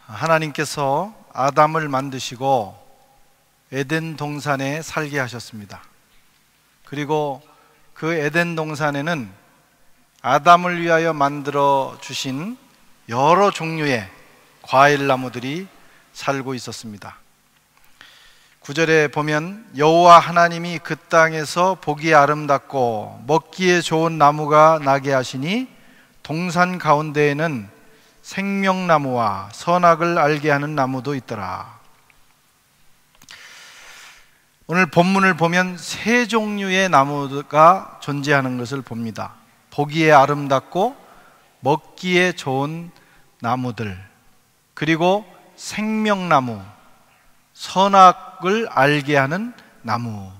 하나님께서 아담을 만드시고 에덴 동산에 살게 하셨습니다. 그리고 그 에덴 동산에는 아담을 위하여 만들어 주신 여러 종류의 과일 나무들이 살고 있었습니다. 9절에 보면 여호와 하나님이 그 땅에서 보기에 아름답고 먹기에 좋은 나무가 나게 하시니 동산 가운데에는 생명나무와 선악을 알게 하는 나무도 있더라. 오늘 본문을 보면 세 종류의 나무가 존재하는 것을 봅니다. 보기에 아름답고 먹기에 좋은 나무들, 그리고 생명나무, 선악을 알게 하는 나무.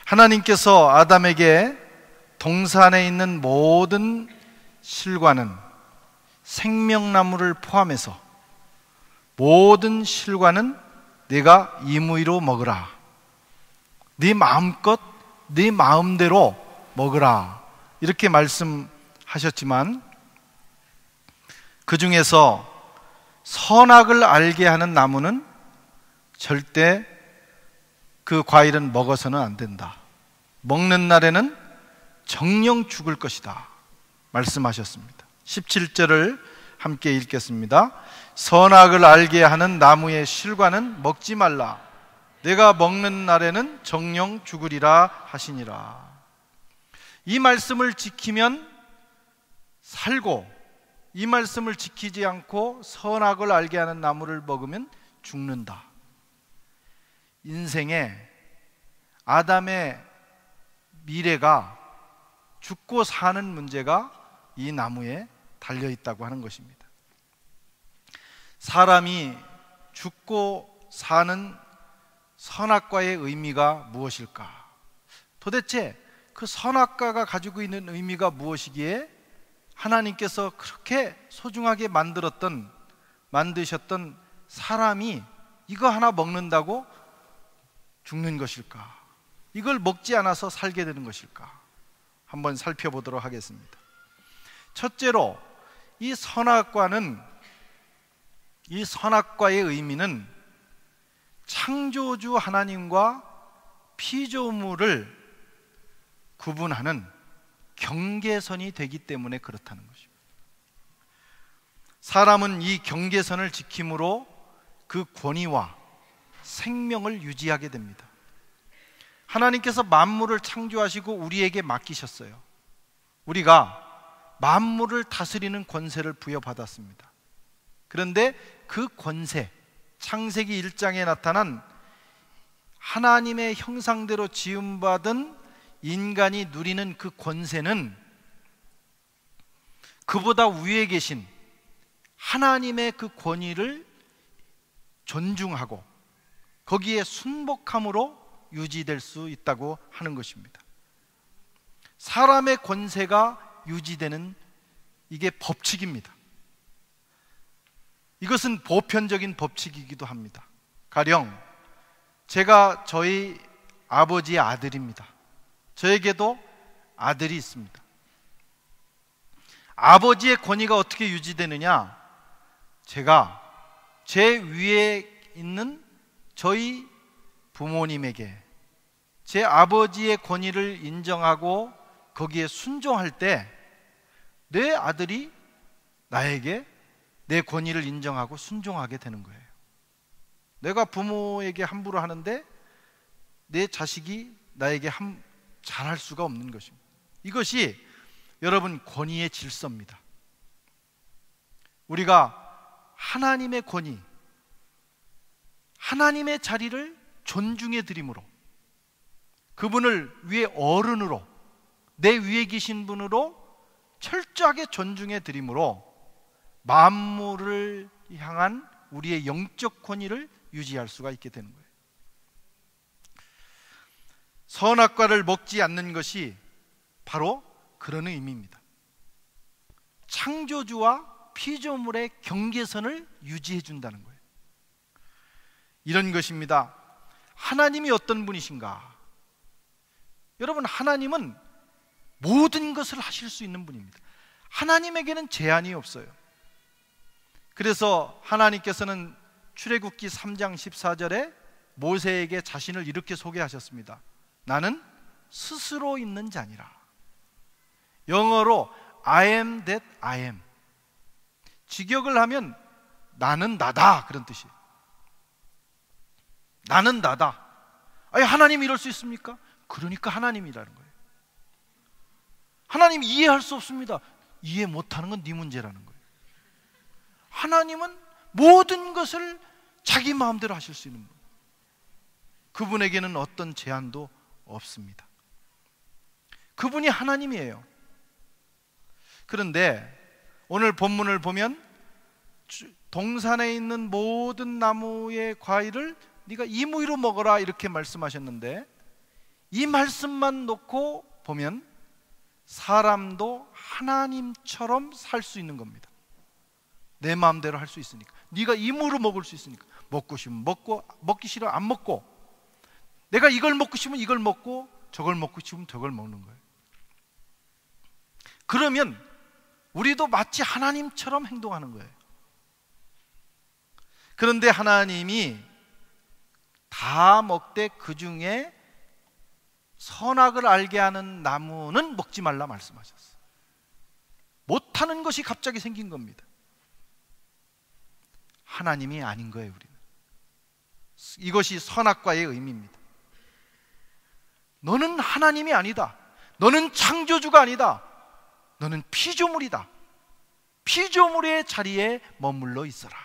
하나님께서 아담에게 동산에 있는 모든 실과는 생명나무를 포함해서 모든 실과는 네가 임의로 먹으라, 네 마음껏 네 마음대로 먹으라, 이렇게 말씀하셨지만 그 중에서 선악을 알게 하는 나무는 절대 그 과일은 먹어서는 안 된다. 먹는 날에는 정령 죽을 것이다 말씀하셨습니다. 17절을 함께 읽겠습니다. 선악을 알게 하는 나무의 실과는 먹지 말라. 내가 먹는 날에는 정령 죽으리라 하시니라. 이 말씀을 지키면 살고, 이 말씀을 지키지 않고 선악을 알게 하는 나무를 먹으면 죽는다. 인생에 아담의 미래가 죽고 사는 문제가 이 나무에 달려 있다고 하는 것입니다. 사람이 죽고 사는 선악과의 의미가 무엇일까? 도대체 그 선악과가 가지고 있는 의미가 무엇이기에 하나님께서 그렇게 소중하게 만드셨던 사람이 이거 하나 먹는다고 죽는 것일까? 이걸 먹지 않아서 살게 되는 것일까? 한번 살펴보도록 하겠습니다. 첫째로 이 선악과의 의미는 창조주 하나님과 피조물을 구분하는 경계선이 되기 때문에 그렇다는 것입니다. 사람은 이 경계선을 지킴으로 그 권위와 생명을 유지하게 됩니다. 하나님께서 만물을 창조하시고 우리에게 맡기셨어요. 우리가 만물을 다스리는 권세를 부여받았습니다. 그런데 그 권세, 창세기 1장에 나타난 하나님의 형상대로 지음받은 인간이 누리는 그 권세는 그보다 위에 계신 하나님의 그 권위를 존중하고 거기에 순복함으로 유지될 수 있다고 하는 것입니다. 사람의 권세가 유지되는 이게 법칙입니다. 이것은 보편적인 법칙이기도 합니다. 가령 제가 저희 아버지의 아들입니다. 저에게도 아들이 있습니다. 아버지의 권위가 어떻게 유지되느냐? 제가 제 위에 있는 저희 부모님에게 제 아버지의 권위를 인정하고 거기에 순종할 때 내 아들이 나에게 내 권위를 인정하고 순종하게 되는 거예요. 내가 부모에게 함부로 하는데 내 자식이 나에게 잘할 수가 없는 것입니다. 이것이 여러분 권위의 질서입니다. 우리가 하나님의 권위, 하나님의 자리를 존중해 드림으로, 그분을 위에 어른으로, 내 위에 계신 분으로 철저하게 존중해 드림으로 만물을 향한 우리의 영적 권위를 유지할 수가 있게 되는 거예요. 선악과를 먹지 않는 것이 바로 그런 의미입니다. 창조주와 피조물의 경계선을 유지해 준다는 거예요. 이런 것입니다. 하나님이 어떤 분이신가? 여러분, 하나님은 모든 것을 하실 수 있는 분입니다. 하나님에게는 제한이 없어요. 그래서 하나님께서는 출애굽기 3장 14절에 모세에게 자신을 이렇게 소개하셨습니다. 나는 스스로 있는 자니라. 영어로 I am that I am. 직역을 하면 나는 나다, 그런 뜻이에요. 나는 나다. 아니, 하나님이 이럴 수 있습니까? 그러니까 하나님이라는 거예요. 하나님 이해할 수 없습니다. 이해 못하는 건 네 문제라는 거예요. 하나님은 모든 것을 자기 마음대로 하실 수 있는 분. 그분에게는 어떤 제한도 없습니다. 그분이 하나님이에요. 그런데 오늘 본문을 보면 동산에 있는 모든 나무의 과일을 네가 임의로 먹어라 이렇게 말씀하셨는데, 이 말씀만 놓고 보면 사람도 하나님처럼 살 수 있는 겁니다. 내 마음대로 할 수 있으니까. 네가 임의로 먹을 수 있으니까. 먹고 싶으면 먹고, 먹기 싫으면 안 먹고, 내가 이걸 먹고 싶으면 이걸 먹고, 저걸 먹고 싶으면 저걸 먹는 거예요. 그러면 우리도 마치 하나님처럼 행동하는 거예요. 그런데 하나님이 다 먹되 그 중에 선악을 알게 하는 나무는 먹지 말라 말씀하셨어요. 못하는 것이 갑자기 생긴 겁니다. 하나님이 아닌 거예요, 우리는. 이것이 선악과의 의미입니다. 너는 하나님이 아니다. 너는 창조주가 아니다. 너는 피조물이다. 피조물의 자리에 머물러 있어라.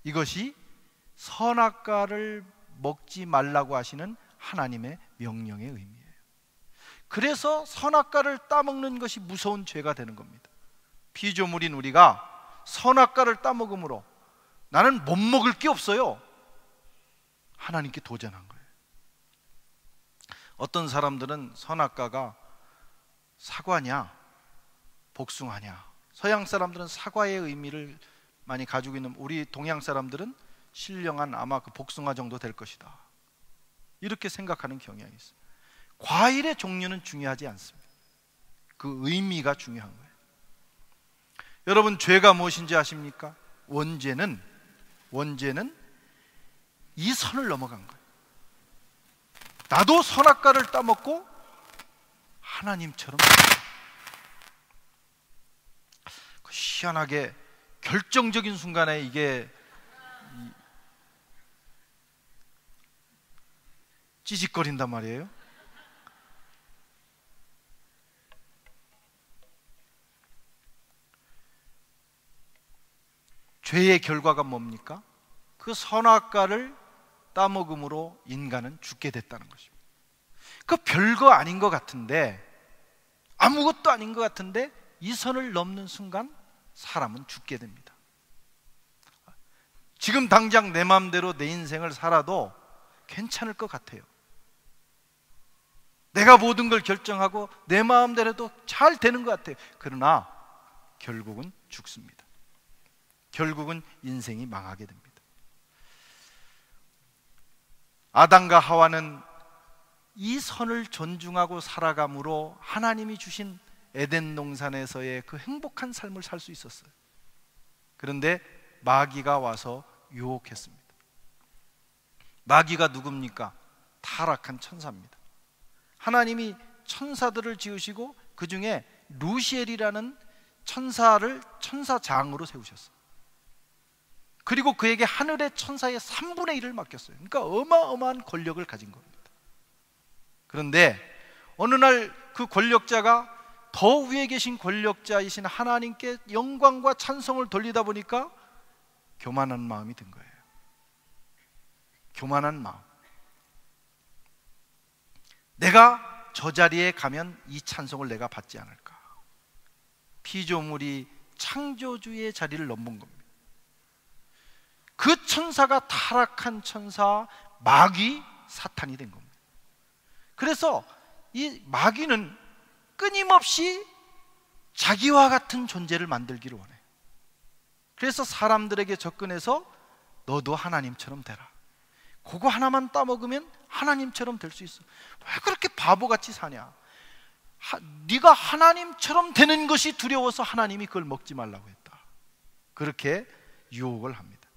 이것이 선악과를 먹지 말라고 하시는 하나님의 명령의 의미예요. 그래서 선악과를 따먹는 것이 무서운 죄가 되는 겁니다. 피조물인 우리가 선악과를 따먹음으로 나는 못 먹을 게 없어요. 하나님께 도전한 거예요. 어떤 사람들은 선악과가 사과냐 복숭아냐, 서양 사람들은 사과의 의미를 많이 가지고 있는, 우리 동양 사람들은 신령한 아마 그 복숭아 정도 될 것이다, 이렇게 생각하는 경향이 있어요. 과일의 종류는 중요하지 않습니다. 그 의미가 중요한 거예요. 여러분, 죄가 무엇인지 아십니까? 원죄는 이 선을 넘어간 거예요. 나도 선악과를 따먹고 하나님처럼. 희한하게 결정적인 순간에 이게 찌직거린단 말이에요. 죄의 결과가 뭡니까? 그 선악과를 따먹음으로 인간은 죽게 됐다는 것입니다. 그 별거 아닌 것 같은데, 아무것도 아닌 것 같은데 이 선을 넘는 순간 사람은 죽게 됩니다. 지금 당장 내 마음대로 내 인생을 살아도 괜찮을 것 같아요. 내가 모든 걸 결정하고 내 마음대로도 잘 되는 것 같아요. 그러나 결국은 죽습니다. 결국은 인생이 망하게 됩니다. 아담과 하와는 이 선을 존중하고 살아감으로 하나님이 주신 에덴 동산에서의 그 행복한 삶을 살 수 있었어요. 그런데 마귀가 와서 유혹했습니다. 마귀가 누굽니까? 타락한 천사입니다. 하나님이 천사들을 지으시고 그 중에 루시엘이라는 천사를 천사장으로 세우셨어요. 그리고 그에게 하늘의 천사의 3분의 1을 맡겼어요. 그러니까 어마어마한 권력을 가진 겁니다. 그런데 어느 날 그 권력자가 더 위에 계신 권력자이신 하나님께 영광과 찬송을 돌리다 보니까 교만한 마음이 든 거예요. 교만한 마음. 내가 저 자리에 가면 이 찬송을 내가 받지 않을까. 피조물이 창조주의 자리를 넘은 겁니다. 그 천사가 타락한 천사, 마귀, 사탄이 된 겁니다. 그래서 이 마귀는 끊임없이 자기와 같은 존재를 만들기를 원해요. 그래서 사람들에게 접근해서 너도 하나님처럼 되라. 그거 하나만 따먹으면 하나님처럼 될 수 있어. 왜 그렇게 바보같이 사냐? 네가 하나님처럼 되는 것이 두려워서 하나님이 그걸 먹지 말라고 했다. 그렇게 유혹을 합니다.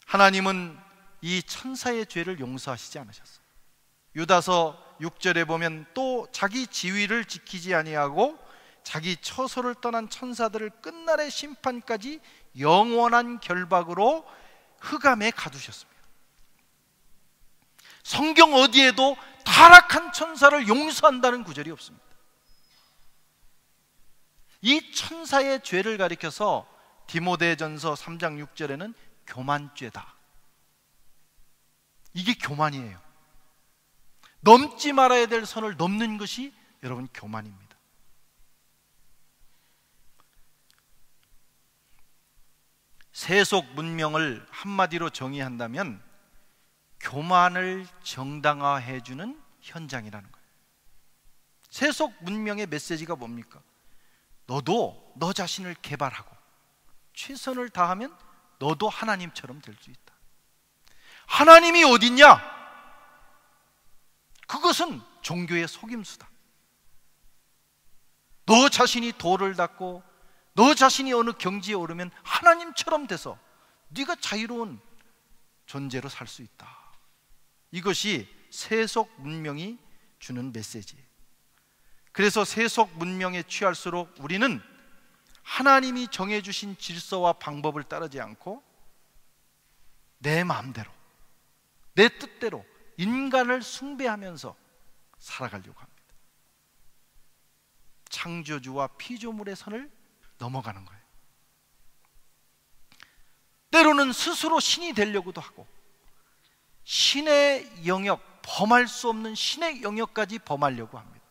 하나님은 이 천사의 죄를 용서하시지 않으셨어요. 유다서 6절에 보면 또 자기 지위를 지키지 아니하고 자기 처소를 떠난 천사들을 끝날의 심판까지 영원한 결박으로 흑암에 가두셨습니다. 성경 어디에도 타락한 천사를 용서한다는 구절이 없습니다. 이 천사의 죄를 가리켜서 디모데전서 3장 6절에는 교만죄다, 이게 교만이에요. 넘지 말아야 될 선을 넘는 것이 여러분 교만입니다. 세속 문명을 한마디로 정의한다면 교만을 정당화해 주는 현장이라는 거예요. 세속 문명의 메시지가 뭡니까? 너도 너 자신을 개발하고 최선을 다하면 너도 하나님처럼 될 수 있다. 하나님이 어딨냐? 그것은 종교의 속임수다. 너 자신이 도를 닦고 너 자신이 어느 경지에 오르면 하나님처럼 돼서 네가 자유로운 존재로 살 수 있다. 이것이 세속 문명이 주는 메시지예요. 그래서 세속 문명에 취할수록 우리는 하나님이 정해주신 질서와 방법을 따르지 않고 내 마음대로, 내 뜻대로 인간을 숭배하면서 살아가려고 합니다. 창조주와 피조물의 선을 넘어가는 거예요. 때로는 스스로 신이 되려고도 하고 신의 영역, 범할 수 없는 신의 영역까지 범하려고 합니다.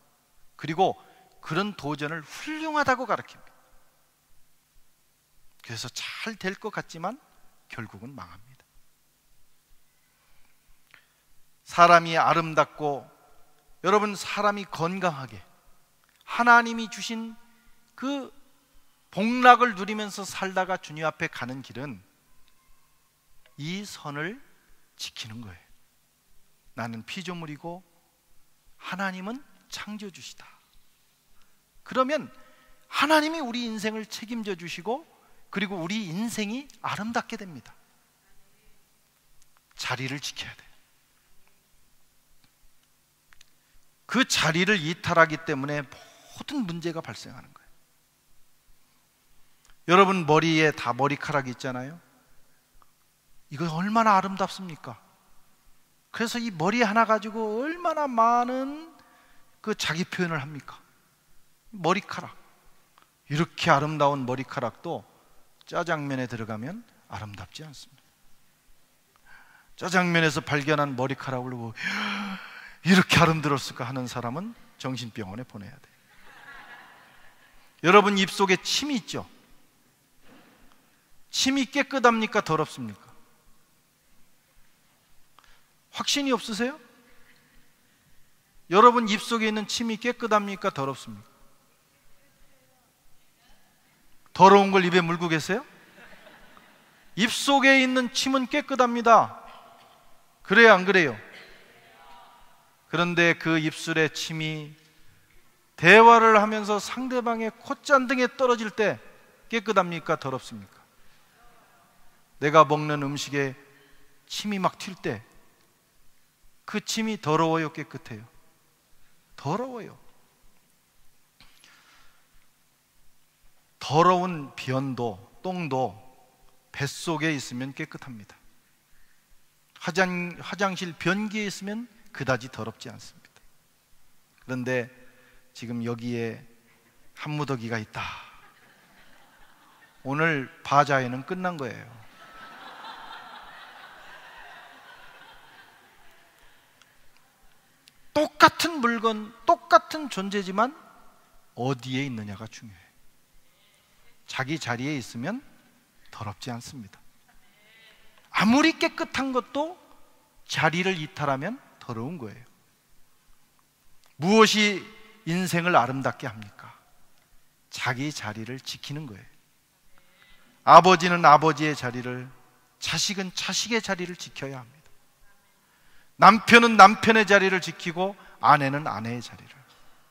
그리고 그런 도전을 훌륭하다고 가르칩니다. 그래서 잘 될 것 같지만 결국은 망합니다. 사람이 아름답고 여러분 사람이 건강하게 하나님이 주신 그 복락을 누리면서 살다가 주님 앞에 가는 길은 이 선을 지키는 거예요. 나는 피조물이고 하나님은 창조주시다. 그러면 하나님이 우리 인생을 책임져 주시고 그리고 우리 인생이 아름답게 됩니다. 자리를 지켜야 돼요. 그 자리를 이탈하기 때문에 모든 문제가 발생하는 거예요. 여러분 머리에 다 머리카락이 있잖아요. 이거 얼마나 아름답습니까? 그래서 이 머리 하나 가지고 얼마나 많은 그 자기 표현을 합니까? 머리카락. 이렇게 아름다운 머리카락도 짜장면에 들어가면 아름답지 않습니다. 짜장면에서 발견한 머리카락을 보고 이렇게 아름다웠을까 하는 사람은 정신병원에 보내야 돼요. 여러분 입속에 침이 있죠? 침이 깨끗합니까? 더럽습니까? 확신이 없으세요? 여러분 입속에 있는 침이 깨끗합니까? 더럽습니까? 더러운 걸 입에 물고 계세요? 입속에 있는 침은 깨끗합니다. 그래요, 안 그래요? 그런데 그 입술에 침이 대화를 하면서 상대방의 콧잔등에 떨어질 때 깨끗합니까? 더럽습니까? 내가 먹는 음식에 침이 막 튈 때 그 침이 더러워요? 깨끗해요? 더러워요. 더러운 변도, 똥도 뱃속에 있으면 깨끗합니다. 화장실 변기에 있으면 그다지 더럽지 않습니다. 그런데 지금 여기에 한 무더기가 있다. 오늘 바자회는 끝난 거예요. 똑같은 물건, 똑같은 존재지만 어디에 있느냐가 중요해요. 자기 자리에 있으면 더럽지 않습니다. 아무리 깨끗한 것도 자리를 이탈하면 더러운 거예요. 무엇이 인생을 아름답게 합니까? 자기 자리를 지키는 거예요. 아버지는 아버지의 자리를, 자식은 자식의 자리를 지켜야 합니다. 남편은 남편의 자리를 지키고 아내는 아내의 자리를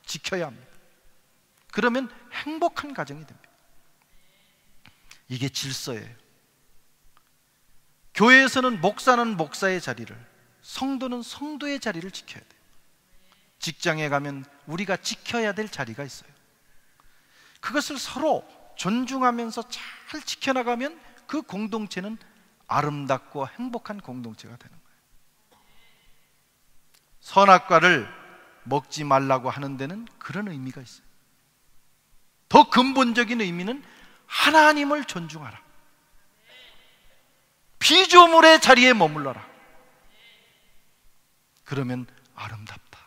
지켜야 합니다. 그러면 행복한 가정이 됩니다. 이게 질서예요. 교회에서는 목사는 목사의 자리를, 성도는 성도의 자리를 지켜야 돼요. 직장에 가면 우리가 지켜야 될 자리가 있어요. 그것을 서로 존중하면서 잘 지켜나가면 그 공동체는 아름답고 행복한 공동체가 되는 거예요. 선악과를 먹지 말라고 하는 데는 그런 의미가 있어요. 더 근본적인 의미는 하나님을 존중하라. 피조물의 자리에 머물러라. 그러면 아름답다.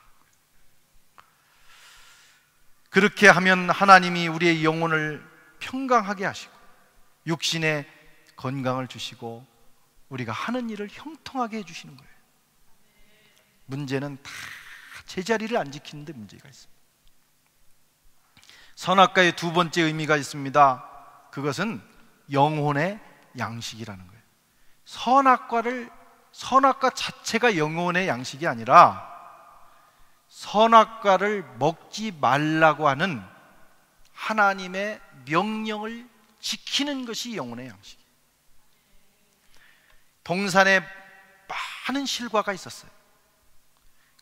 그렇게 하면 하나님이 우리의 영혼을 평강하게 하시고 육신의 건강을 주시고 우리가 하는 일을 형통하게 해주시는 거예요. 문제는 다 제자리를 안 지키는데 문제가 있습니다. 선악과의 두 번째 의미가 있습니다. 그것은 영혼의 양식이라는 거예요. 선악과 자체가 영혼의 양식이 아니라 선악과를 먹지 말라고 하는 하나님의 명령을 지키는 것이 영혼의 양식이에요. 동산에 많은 실과가 있었어요.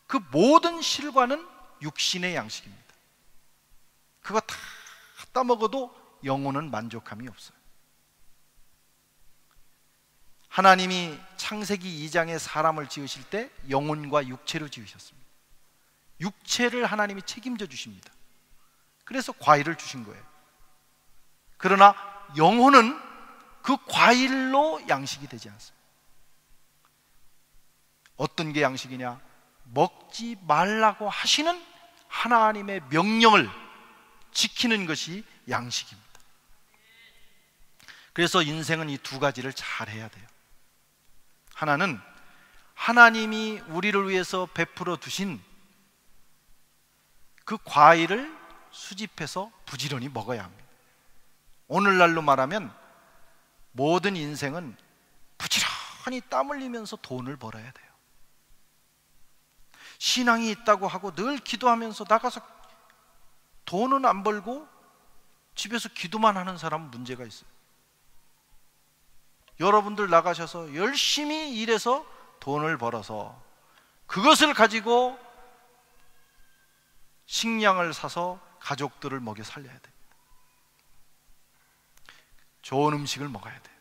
그 모든 실과는 육신의 양식입니다. 그거 다 따먹어도 영혼은 만족함이 없어요. 하나님이 창세기 2장에 사람을 지으실 때 영혼과 육체로 지으셨습니다. 육체를 하나님이 책임져 주십니다. 그래서 과일을 주신 거예요. 그러나 영혼은 그 과일로 양식이 되지 않습니다. 어떤 게 양식이냐? 먹지 말라고 하시는 하나님의 명령을 지키는 것이 양식입니다. 그래서 인생은 이 두 가지를 잘 해야 돼요. 하나는 하나님이 우리를 위해서 베풀어 두신 그 과일을 수집해서 부지런히 먹어야 합니다. 오늘날로 말하면 모든 인생은 부지런히 땀 흘리면서 돈을 벌어야 돼요. 신앙이 있다고 하고 늘 기도하면서 나가서 돈은 안 벌고 집에서 기도만 하는 사람은 문제가 있어요. 여러분들 나가셔서 열심히 일해서 돈을 벌어서 그것을 가지고 식량을 사서 가족들을 먹여 살려야 됩니다. 좋은 음식을 먹어야 돼요.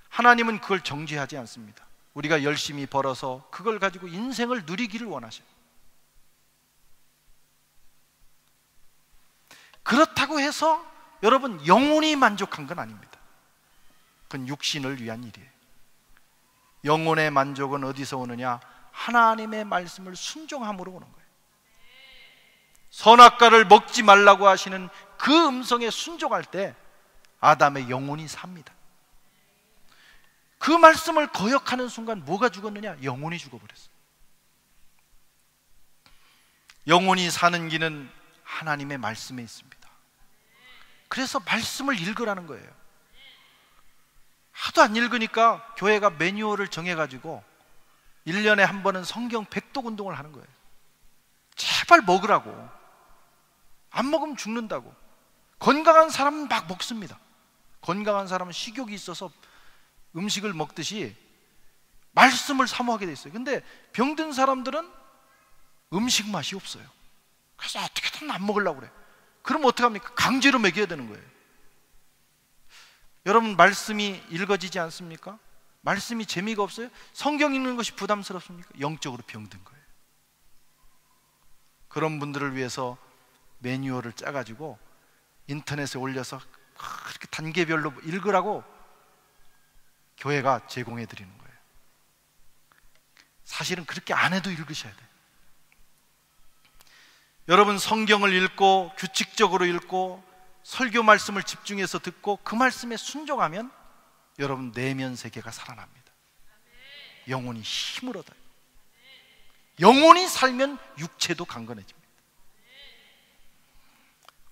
하나님은 그걸 정죄하지 않습니다. 우리가 열심히 벌어서 그걸 가지고 인생을 누리기를 원하셔요. 그렇다고 해서 여러분 영혼이 만족한 건 아닙니다. 그건 육신을 위한 일이에요. 영혼의 만족은 어디서 오느냐? 하나님의 말씀을 순종함으로 오는 거예요. 선악과를 먹지 말라고 하시는 그 음성에 순종할 때 아담의 영혼이 삽니다. 그 말씀을 거역하는 순간 뭐가 죽었느냐? 영혼이 죽어버렸어요. 영혼이 사는 길은 하나님의 말씀에 있습니다. 그래서 말씀을 읽으라는 거예요. 하도 안 읽으니까 교회가 매뉴얼을 정해가지고 1년에 한 번은 성경 백독 운동을 하는 거예요. 제발 먹으라고. 안 먹으면 죽는다고. 건강한 사람은 막 먹습니다. 건강한 사람은 식욕이 있어서 음식을 먹듯이 말씀을 사모하게 돼 있어요. 근데 병든 사람들은 음식 맛이 없어요. 그래서 어떻게든 안 먹으려고 그래. 그럼 어떡합니까? 강제로 먹여야 되는 거예요. 여러분 말씀이 읽어지지 않습니까? 말씀이 재미가 없어요? 성경 읽는 것이 부담스럽습니까? 영적으로 병든 거예요. 그런 분들을 위해서 매뉴얼을 짜가지고 인터넷에 올려서 그렇게 단계별로 읽으라고 교회가 제공해 드리는 거예요. 사실은 그렇게 안 해도 읽으셔야 돼요. 여러분 성경을 읽고 규칙적으로 읽고 설교 말씀을 집중해서 듣고 그 말씀에 순종하면 여러분 내면 세계가 살아납니다. 영혼이 힘을 얻어요. 영혼이 살면 육체도 강건해집니다.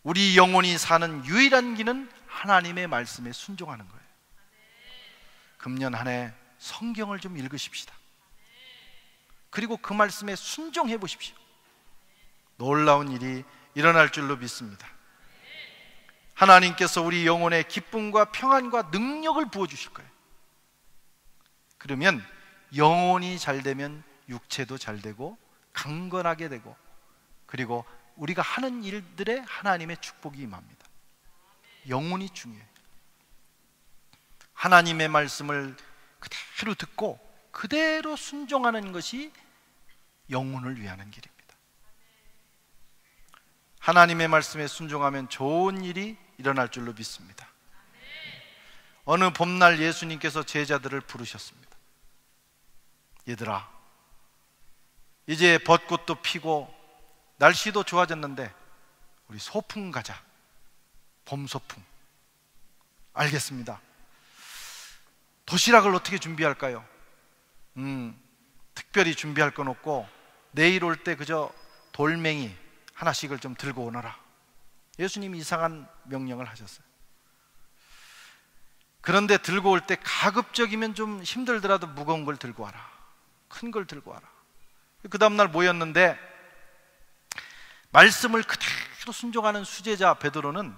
우리 영혼이 사는 유일한 길은 하나님의 말씀에 순종하는 거예요. 금년 한 해 성경을 좀 읽으십시다. 그리고 그 말씀에 순종해 보십시오. 놀라운 일이 일어날 줄로 믿습니다. 하나님께서 우리 영혼에 기쁨과 평안과 능력을 부어주실 거예요. 그러면 영혼이 잘 되면 육체도 잘 되고 강건하게 되고, 그리고 우리가 하는 일들에 하나님의 축복이 임합니다. 영혼이 중요해요. 하나님의 말씀을 그대로 듣고 그대로 순종하는 것이 영혼을 위하는 길입니다. 하나님의 말씀에 순종하면 좋은 일이 일어날 줄로 믿습니다. 어느 봄날 예수님께서 제자들을 부르셨습니다. 얘들아, 이제 벚꽃도 피고 날씨도 좋아졌는데 우리 소풍 가자. 봄 소풍. 알겠습니다. 도시락을 어떻게 준비할까요? 특별히 준비할 건 없고 내일 올 때 그저 돌멩이 하나씩을 좀 들고 오너라. 예수님이 이상한 명령을 하셨어요. 그런데 들고 올 때 가급적이면 좀 힘들더라도 무거운 걸 들고 와라. 큰 걸 들고 와라. 그 다음날 모였는데 말씀을 그대로 순종하는 수제자 베드로는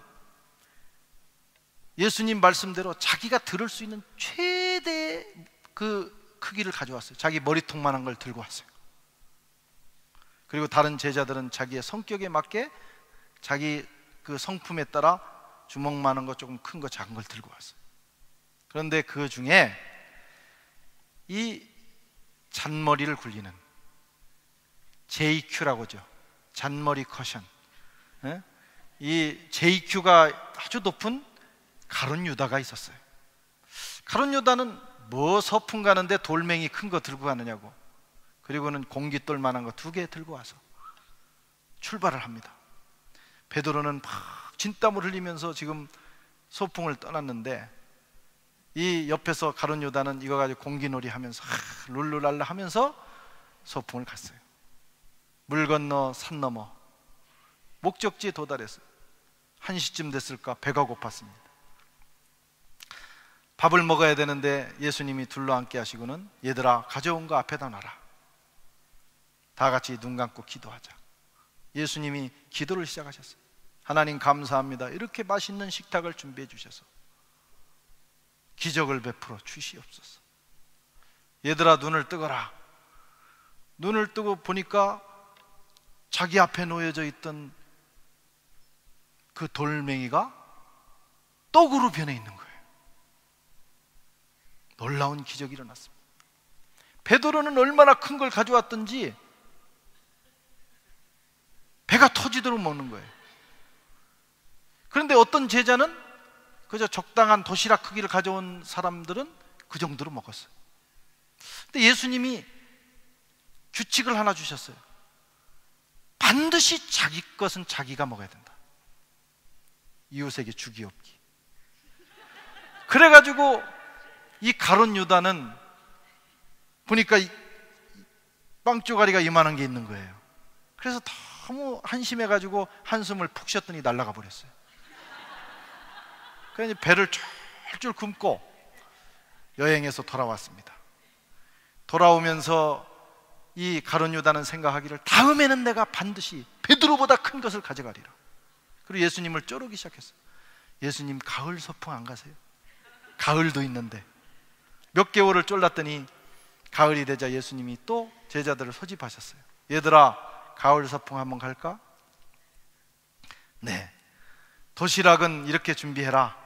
예수님 말씀대로 자기가 들을 수 있는 최대의 그 크기를 가져왔어요. 자기 머리통만한 걸 들고 왔어요. 그리고 다른 제자들은 자기의 성격에 맞게 자기 그 성품에 따라 주먹만한 거, 조금 큰 거, 작은 걸 들고 왔어요. 그런데 그 중에 이 잔머리를 굴리는 JQ라고 하죠. 잔머리 커션. 이 JQ가 아주 높은 가룟 유다가 있었어요. 가룟 유다는 뭐 서풍 가는데 돌멩이 큰 거 들고 가느냐고. 그리고는 공깃돌 만한 거 2개 들고 와서 출발을 합니다. 베드로는 막 진땀을 흘리면서 지금 소풍을 떠났는데 이 옆에서 가룟 유다는 이거 가지고 공기놀이 하면서 룰루랄라 하면서 소풍을 갔어요. 물 건너 산 넘어 목적지에 도달했어요. 1시쯤 됐을까 배가 고팠습니다. 밥을 먹어야 되는데 예수님이 둘러앉게 하시고는 얘들아 가져온 거 앞에다 놔라. 다 같이 눈 감고 기도하자. 예수님이 기도를 시작하셨어요. 하나님 감사합니다. 이렇게 맛있는 식탁을 준비해 주셔서 기적을 베풀어 주시옵소서. 얘들아 눈을 뜨거라. 눈을 뜨고 보니까 자기 앞에 놓여져 있던 그 돌멩이가 떡으로 변해 있는 거예요. 놀라운 기적이 일어났습니다. 베드로는 얼마나 큰 걸 가져왔던지 배가 터지도록 먹는 거예요. 그런데 어떤 제자는 그저 적당한 도시락 크기를 가져온 사람들은 그 정도로 먹었어요. 근데 예수님이 규칙을 하나 주셨어요. 반드시 자기 것은 자기가 먹어야 된다. 이웃에게 주기 없기. 그래가지고 이 가룟 유다는 보니까 빵 쪼가리가 이만한 게 있는 거예요. 그래서 너무 한심해가지고 한숨을 푹 쉬었더니 날아가 버렸어요. 그래서 배를 쫄쫄 굶고 여행에서 돌아왔습니다. 돌아오면서 이 가룟 유다는 생각하기를 다음에는 내가 반드시 베드로보다 큰 것을 가져가리라. 그리고 예수님을 쪼르기 시작했어요. 예수님 가을 소풍 안 가세요? 가을도 있는데. 몇 개월을 쫄랐더니 가을이 되자 예수님이 또 제자들을 소집하셨어요. 얘들아 가을 소풍 한번 갈까? 네. 도시락은 이렇게 준비해라.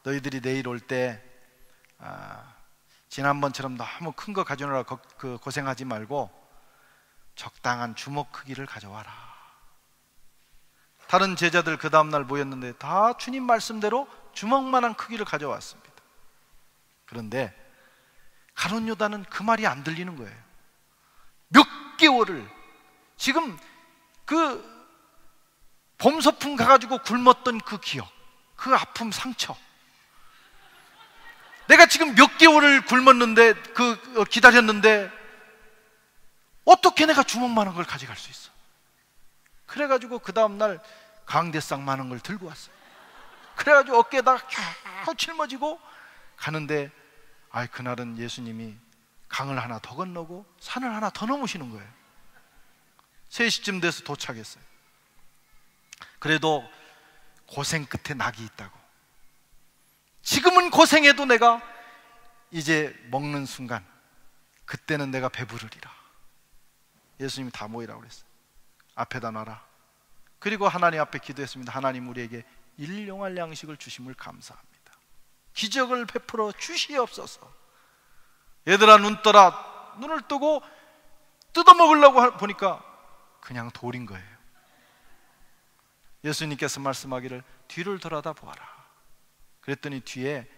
너희들이 내일 올 때 지난번처럼 너무 큰 거 가져오느라 고생하지 말고 적당한 주먹 크기를 가져와라. 다른 제자들 그 다음날 모였는데 다 주님 말씀대로 주먹만한 크기를 가져왔습니다. 그런데 가룟 유다는 그 말이 안 들리는 거예요. 몇 개월을 지금 그 봄소풍 가가지고 굶었던 그 기억, 그 아픔, 상처, 내가 지금 몇 개월을 굶었는데 기다렸는데 어떻게 내가 주먹만한 걸 가져갈 수 있어? 그래가지고 그 다음날 강대상 많은 걸 들고 왔어요. 그래가지고 어깨에다가 겨우 짊어지고 가는데 그날은 예수님이 강을 하나 더 건너고 산을 하나 더 넘으시는 거예요. 3시쯤 돼서 도착했어요. 그래도 고생 끝에 낙이 있다고. 지금은 고생해도 내가 이제 먹는 순간 그때는 내가 배부르리라. 예수님이 다 모이라고 그랬어요. 앞에다 놔라. 그리고 하나님 앞에 기도했습니다. 하나님, 우리에게 일용할 양식을 주심을 감사합니다. 기적을 베풀어 주시옵소서. 얘들아 눈 떠라. 눈을 뜨고 뜯어먹으려고 보니까 그냥 돌인 거예요. 예수님께서 말씀하기를 뒤를 돌아다 보아라. 그랬더니 뒤에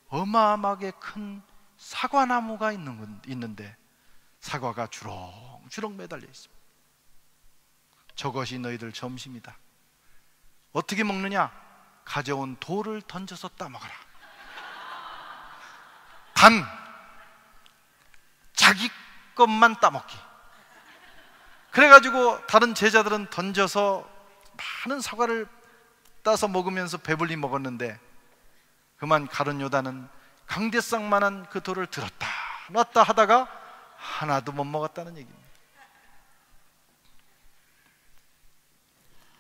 어마어마하게 큰 사과나무가 있는데 사과가 주렁주렁 매달려 있습니다. 저것이 너희들 점심이다. 어떻게 먹느냐? 가져온 돌을 던져서 따먹어라. 단 자기 것만 따먹기. 그래가지고 다른 제자들은 던져서 많은 사과를 따서 먹으면서 배불리 먹었는데, 그만 가룟 요단은 강대상만한 그 돌을 들었다 놨다 하다가 하나도 못 먹었다는 얘기입니다.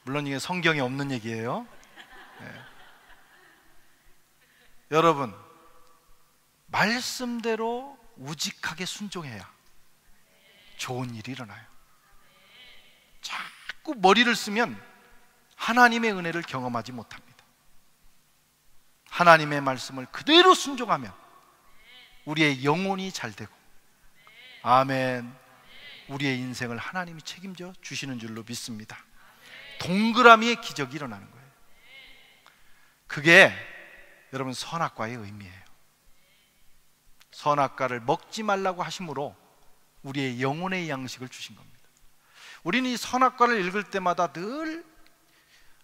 물론 이게 성경에 없는 얘기예요. 네. 여러분, 말씀대로 우직하게 순종해야 좋은 일이 일어나요. 자꾸 머리를 쓰면 하나님의 은혜를 경험하지 못합니다. 하나님의 말씀을 그대로 순종하면 우리의 영혼이 잘 되고, 아멘, 우리의 인생을 하나님이 책임져 주시는 줄로 믿습니다. 동그라미의 기적이 일어나는 거예요. 그게 여러분 선악과의 의미예요. 선악과를 먹지 말라고 하심으로 우리의 영혼의 양식을 주신 겁니다. 우리는 이 선악과를 읽을 때마다 늘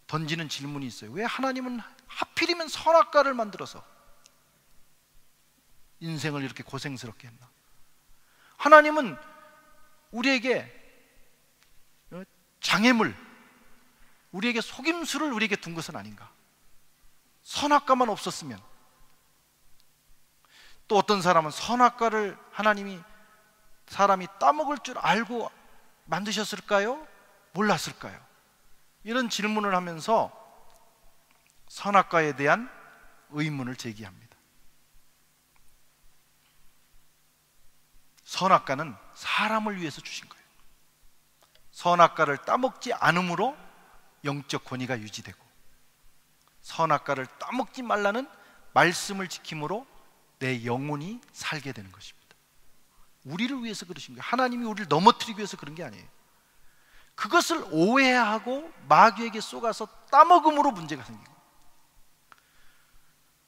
던지는 질문이 있어요. 왜 하나님은 하필이면 선악과를 만들어서 인생을 이렇게 고생스럽게 했나? 하나님은 우리에게 장애물, 우리에게 속임수를 우리에게 둔 것은 아닌가? 선악과만 없었으면. 또 어떤 사람은 선악과를 하나님이 사람이 따먹을 줄 알고 만드셨을까요? 몰랐을까요? 이런 질문을 하면서 선악과에 대한 의문을 제기합니다. 선악과는 사람을 위해서 주신 거예요. 선악과를 따먹지 않음으로 영적 권위가 유지되고, 선악과를 따먹지 말라는 말씀을 지킴으로 내 영혼이 살게 되는 것입니다. 우리를 위해서 그러신 거예요. 하나님이 우리를 넘어뜨리기 위해서 그런 게 아니에요. 그것을 오해하고 마귀에게 쏘가서 따먹음으로 문제가 생기고,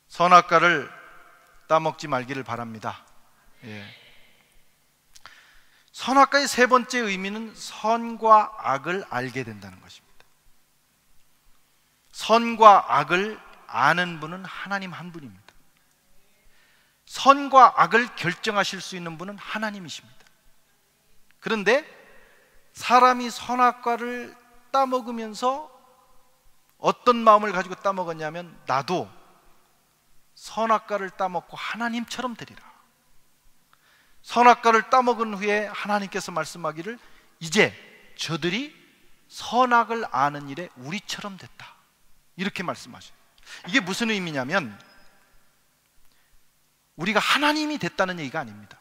선악과를 따먹지 말기를 바랍니다. 예. 선악과의 세 번째 의미는 선과 악을 알게 된다는 것입니다. 선과 악을 아는 분은 하나님 한 분입니다. 선과 악을 결정하실 수 있는 분은 하나님이십니다. 그런데 사람이 선악과를 따먹으면서 어떤 마음을 가지고 따먹었냐면, 나도 선악과를 따먹고 하나님처럼 되리라. 선악과를 따먹은 후에 하나님께서 말씀하기를 이제 저들이 선악을 아는 일에 우리처럼 됐다, 이렇게 말씀하셔요. 이게 무슨 의미냐면 우리가 하나님이 됐다는 얘기가 아닙니다.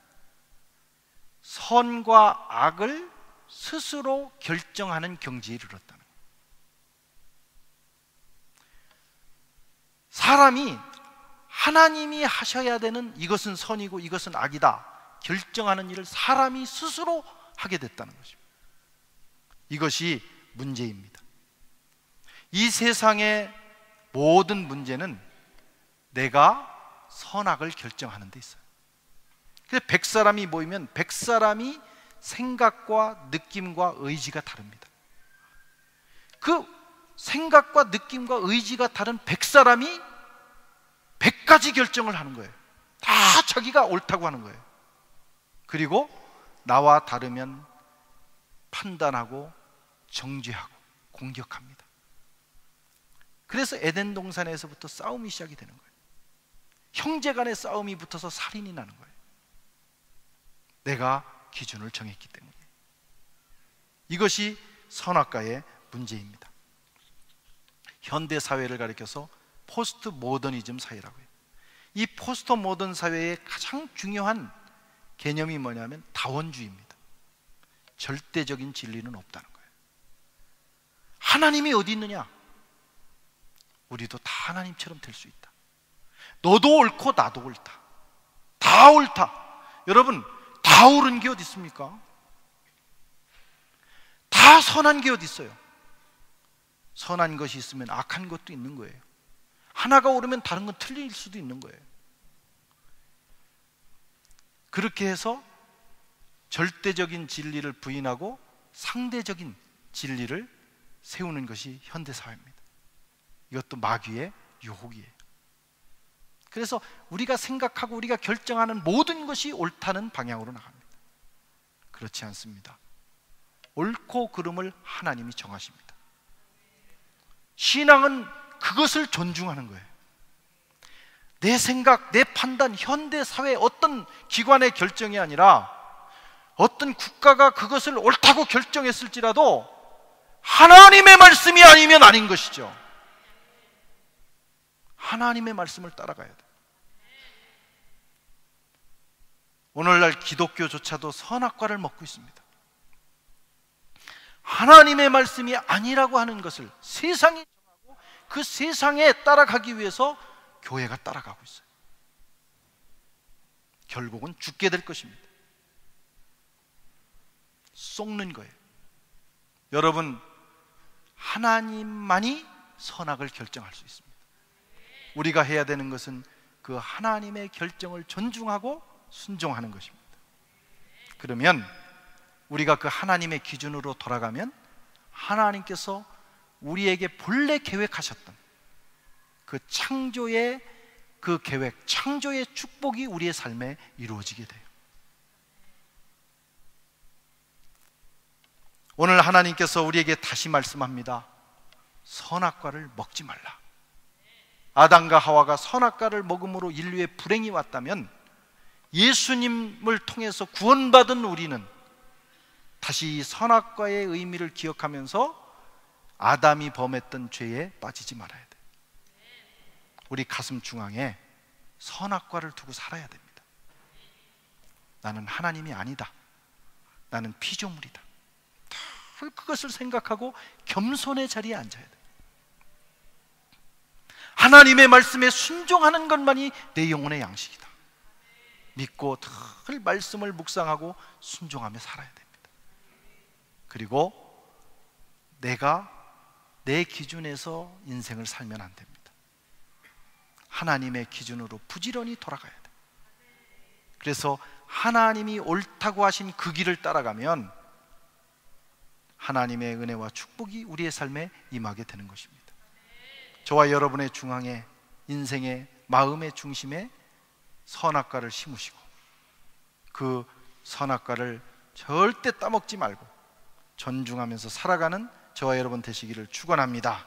선과 악을 스스로 결정하는 경지에 이르렀다는 거예요. 사람이 하나님이 하셔야 되는 이것은 선이고 이것은 악이다 결정하는 일을 사람이 스스로 하게 됐다는 것입니다. 이것이 문제입니다. 이 세상의 모든 문제는 내가 선악을 결정하는 데 있어요. 그래서 100사람이 모이면 100사람이 생각과 느낌과 의지가 다릅니다. 그 생각과 느낌과 의지가 다른 100사람이 100가지 결정을 하는 거예요. 다 자기가 옳다고 하는 거예요. 그리고 나와 다르면 판단하고 정죄하고 공격합니다. 그래서 에덴 동산에서부터 싸움이 시작이 되는 거예요. 형제 간의 싸움이 붙어서 살인이 나는 거예요. 내가 기준을 정했기 때문에. 이것이 선악과의 문제입니다. 현대 사회를 가리켜서 포스트 모더니즘 사회라고 해요. 이 포스트 모던 사회의 가장 중요한 개념이 뭐냐면 다원주의입니다. 절대적인 진리는 없다는 거예요. 하나님이 어디 있느냐? 우리도 다 하나님처럼 될 수 있다. 너도 옳고 나도 옳다. 다 옳다. 여러분, 다 옳은 게 어디 있습니까? 다 선한 게 어디 있어요? 선한 것이 있으면 악한 것도 있는 거예요. 하나가 옳으면 다른 건 틀릴 수도 있는 거예요. 그렇게 해서 절대적인 진리를 부인하고 상대적인 진리를 세우는 것이 현대사회입니다. 이것도 마귀의 유혹이에요. 그래서 우리가 생각하고 우리가 결정하는 모든 것이 옳다는 방향으로 나갑니다. 그렇지 않습니다. 옳고 그름을 하나님이 정하십니다. 신앙은 그것을 존중하는 거예요. 내 생각, 내 판단, 현대사회 어떤 기관의 결정이 아니라 어떤 국가가 그것을 옳다고 결정했을지라도 하나님의 말씀이 아니면 아닌 것이죠. 하나님의 말씀을 따라가야 돼요. 오늘날 기독교조차도 선악과를 먹고 있습니다. 하나님의 말씀이 아니라고 하는 것을 세상이 정하고 그 세상에 따라가기 위해서 교회가 따라가고 있어요. 결국은 죽게 될 것입니다. 속는 거예요. 여러분, 하나님만이 선악을 결정할 수 있습니다. 우리가 해야 되는 것은 그 하나님의 결정을 존중하고 순종하는 것입니다. 그러면 우리가 그 하나님의 기준으로 돌아가면 하나님께서 우리에게 본래 계획하셨던 그 창조의 그 계획, 창조의 축복이 우리의 삶에 이루어지게 돼요. 오늘 하나님께서 우리에게 다시 말씀합니다. 선악과를 먹지 말라. 아담과 하와가 선악과를 먹음으로 인류의 불행이 왔다면 예수님을 통해서 구원받은 우리는 다시 선악과의 의미를 기억하면서 아담이 범했던 죄에 빠지지 말아야 돼요. 우리 가슴 중앙에 선악과를 두고 살아야 됩니다. 나는 하나님이 아니다. 나는 피조물이다. 그것을 생각하고 겸손의 자리에 앉아야 돼요. 하나님의 말씀에 순종하는 것만이 내 영혼의 양식이다. 믿고 늘 말씀을 묵상하고 순종하며 살아야 됩니다. 그리고 내가 내 기준에서 인생을 살면 안 됩니다. 하나님의 기준으로 부지런히 돌아가야 돼요. 그래서 하나님이 옳다고 하신 그 길을 따라가면 하나님의 은혜와 축복이 우리의 삶에 임하게 되는 것입니다. 저와 여러분의 중앙에, 인생의 마음의 중심에 선악과를 심으시고 그 선악과를 절대 따먹지 말고 존중하면서 살아가는 저와 여러분 되시기를 축원합니다.